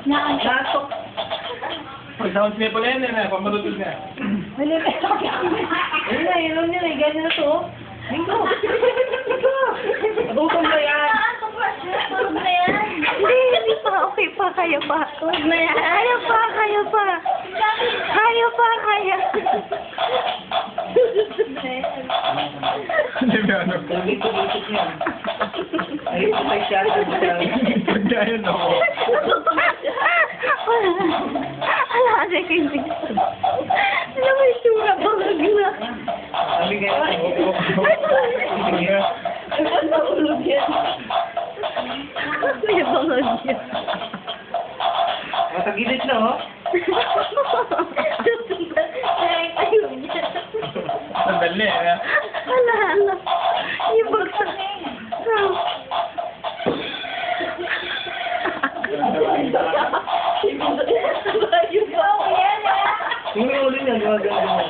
Nasok. Pag-sound niya pala yan, pamarutod na. Ayun na, yun na, ganyan na to. Linggo. Gutom na yan. Tulog na yan. Hindi pa. Okay pa. Kaya pa. Tulog na yan. Kaya pa. Kaya pa. Kaya pa. Kaya. Hindi ba ano? Tulit-tulit yan. Ayun po may siya. Pagkayan ako. Ala, kasi hindi. Alam mo yung sura pa magla. Sabi nga ito. Ano na ulog yan? May bangod yan. Sa gilid na, oh. Ayun yan. Sandali, Ala. Yung bagsak. Ayun yan. Yung ulo niya, gumagano.